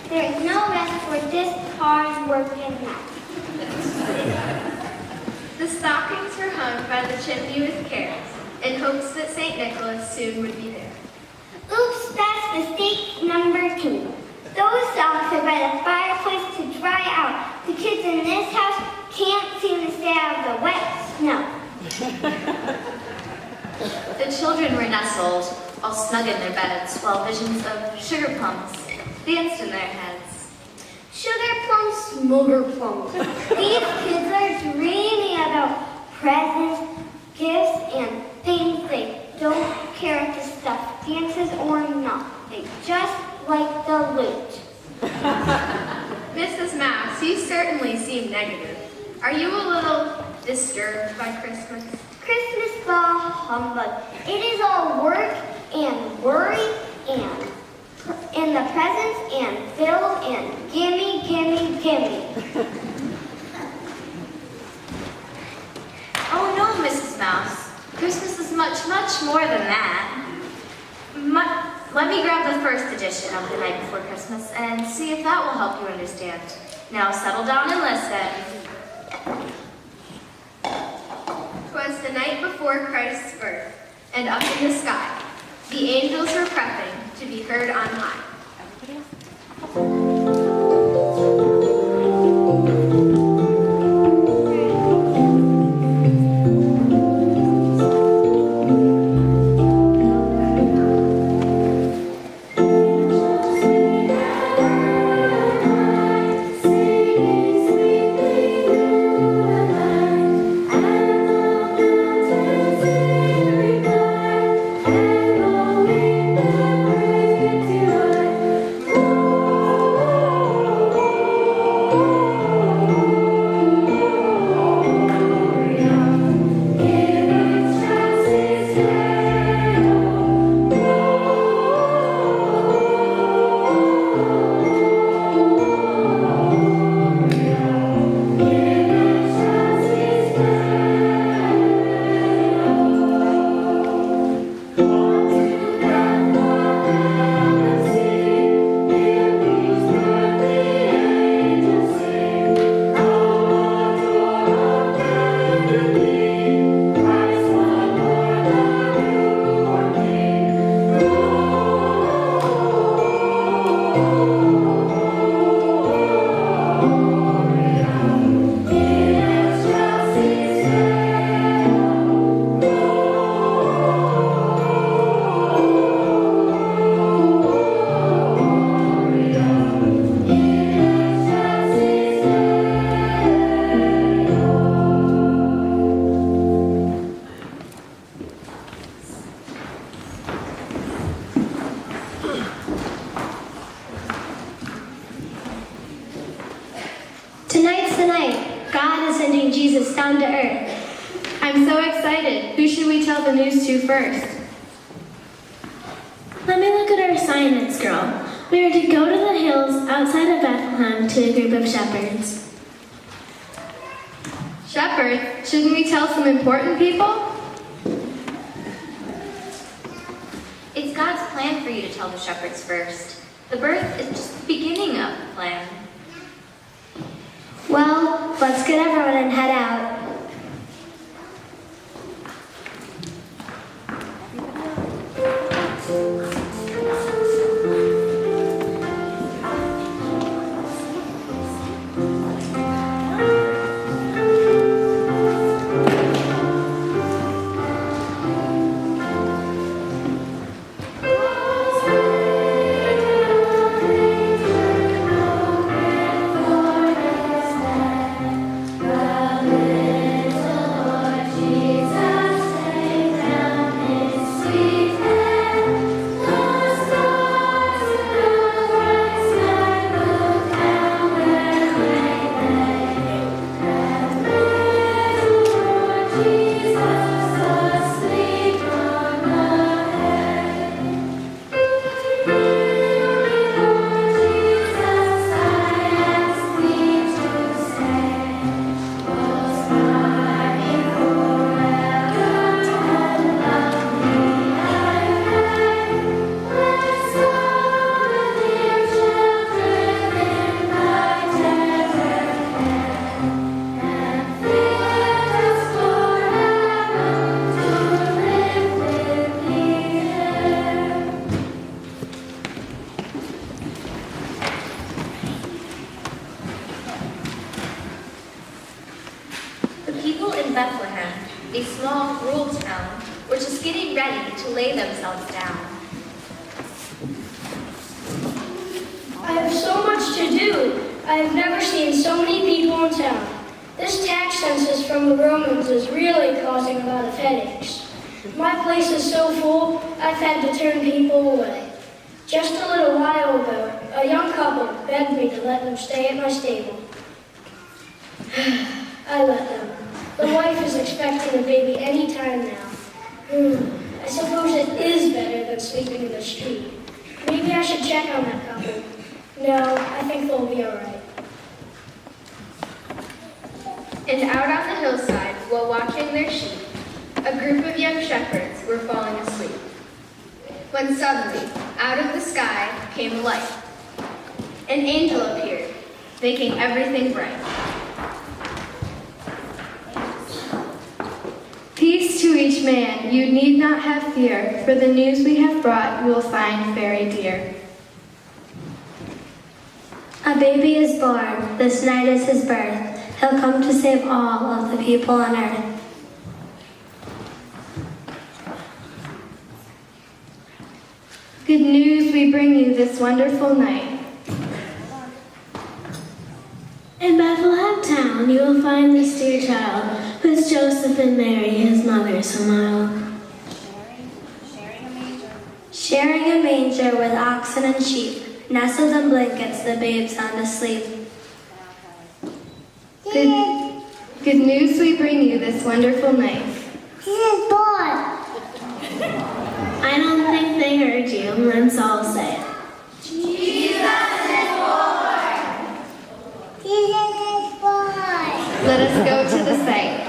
There is no rest for this hard working man. The stockings were hung by the chimney with care, in hopes that St. Nicholas soon would be there. Oops, that's mistake number 2. Those socks are by the fireplace to dry out. The kids in this house can't seem to stay out of the wet snow. The children were nestled, all snug in their beds, while visions of sugar plums danced in their heads. Sugar plums, smoker plums. These kids are dreaming about presents, gifts, and things they don't care if the stuff dances or not. They just like the loot. Mrs. Mouse, you certainly seem negative. Are you a little disturbed by Christmas? Christmas ball humbug. It is all work and worry and the presents and bills and gimme, gimme, gimme. Oh no, Mrs. Mouse. Christmas is much, much more than that. Let me grab the first edition of The Night Before Christmas and see if that will help you understand. Now settle down and listen. 'Twas the night before Christ's birth, and up in the sky, the angels were prepping to be heard on high. Tonight's the night. God is sending Jesus down to earth. I'm so excited. Who should we tell the news to first? Let me look at our assignments, girl. We are to go to the hills outside of Bethlehem to a group of shepherds. Shepherds? Shouldn't we tell some important people? It's God's plan for you to tell the shepherds first. The birth is just the beginning of the plan. Well, let's get everyone and head out. Bethlehem, a small rural town, were just getting ready to lay themselves down. I have so much to do. I have never seen so many people in town. This tax census from the Romans is really causing a lot of headaches. My place is so full, I've had to turn people away. Just a little while ago, a young couple begged me to let them stay at my stable. I let them. The wife is expecting a baby any time now. I suppose it is better than sleeping in the street. Maybe I should check on that couple. No, I think they'll be all right. And out on the hillside, while watching their sheep, a group of young shepherds were falling asleep. When suddenly, out of the sky came a light. An angel appeared, making everything bright. Peace to each man, you need not have fear, for the news we have brought you will find very dear. A baby is born, this night is his birth. He'll come to save all of the people on earth. Good news we bring you this wonderful night. In Bethlehem town you will find this dear child, with Joseph and Mary, his mother, so mild. Sharing a manger with oxen and sheep, nestled in blankets, the babe sound asleep. Good news we bring you this wonderful night. He is born. I don't think they heard you, let's all say it. Jesus is born. Let us go to the site.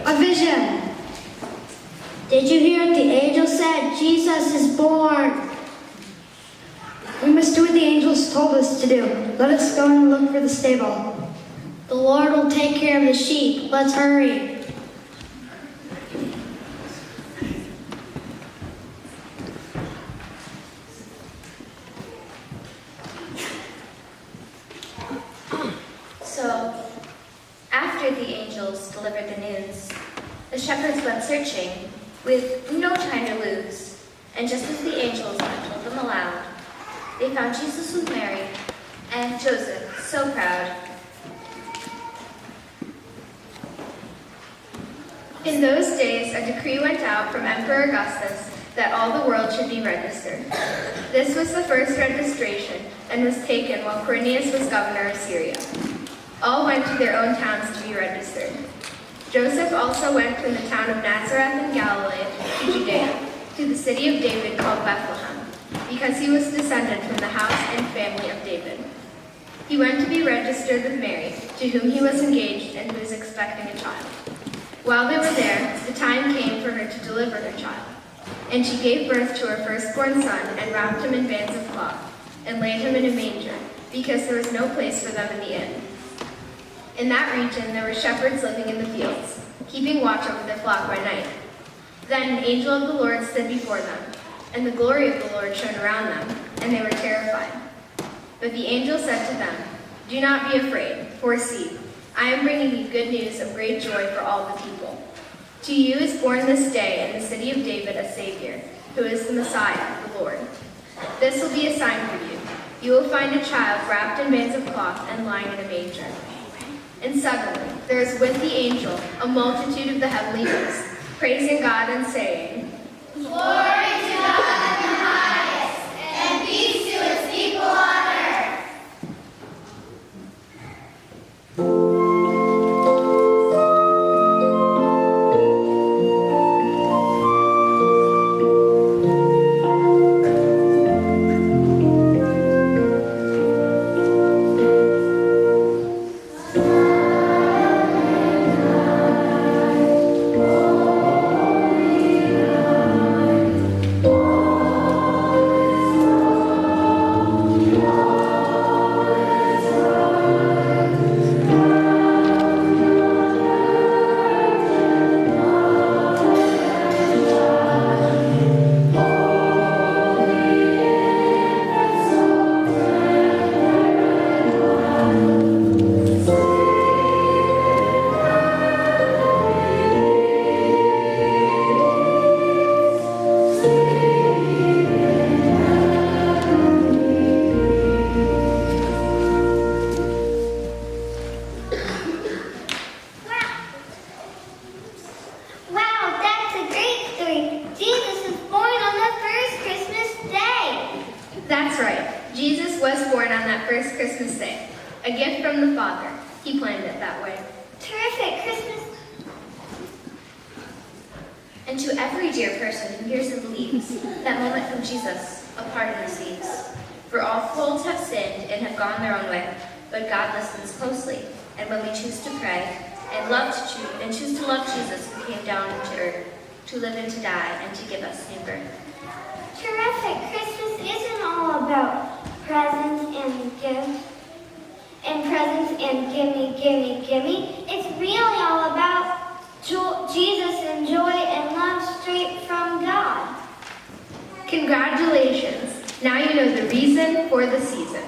A vision. Did you hear what the angel said? Jesus is born. We must do what the angels told us to do. Let us go and look for the stable. The Lord will take care of the sheep. Let's hurry. So, after the angels delivered the news, the shepherds went searching with no time to lose. And just as the angels had told them aloud, they found Jesus with Mary and Joseph, so proud. In those days, a decree went out from Emperor Augustus that all the world should be registered. This was the first registration and was taken while Quirinius was governor of Syria. All went to their own towns to be registered. Joseph also went from the town of Nazareth in Galilee to Judea, to the city of David called Bethlehem, because he was descended from the house and family of David. He went to be registered with Mary, to whom he was engaged and who was expecting a child. While they were there, the time came for her to deliver her child. And she gave birth to her firstborn son and wrapped him in bands of cloth and laid him in a manger, because there was no place for them in the inn. In that region there were shepherds living in the fields, keeping watch over their flock by night. Then an angel of the Lord stood before them, and the glory of the Lord shone around them, and they were terrified. But the angel said to them, "Do not be afraid, for see, I am bringing you good news of great joy for all the people. To you is born this day in the city of David a Savior, who is the Messiah, the Lord. This will be a sign for you. You will find a child wrapped in bands of cloth and lying in a manger." And suddenly there was with the angel a multitude of the heavenly hosts, praising God and saying, "Glory to God in the highest, and peace to his people on earth." Wow, that's a great story. Jesus was born on the first Christmas day. That's right. Jesus was born on that first Christmas day. A gift from the Father. He planned it that way. Terrific Christmas. And to every dear person who hears and believes, that moment from Jesus, a pardon receives. For all souls have sinned and have gone their own way, but God listens closely. And when we choose to pray and choose to love Jesus, who came down into earth, to live and to die, and to give us new birth. Terrific. Christmas isn't all about presents and gifts and presents and gimme, gimme, gimme. It's really all about Jesus and joy and love straight from God. Congratulations. Now you know the reason for the season.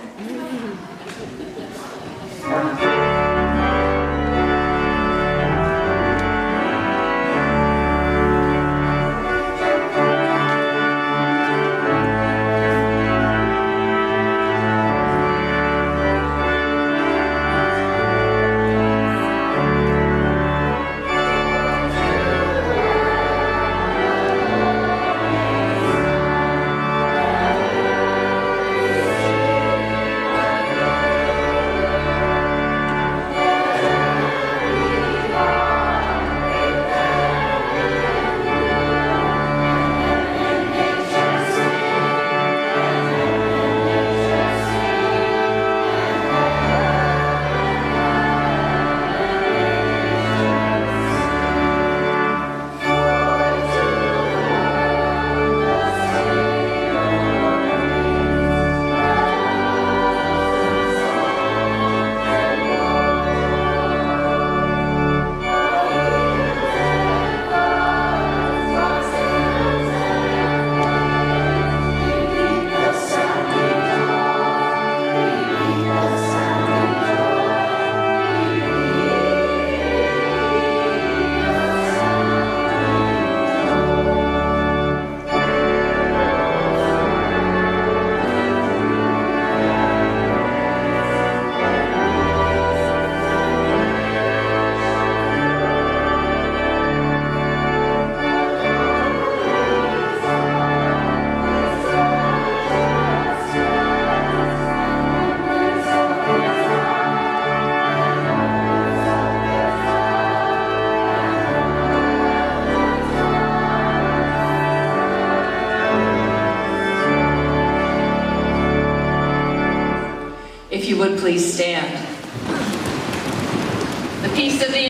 please stand. The peace of the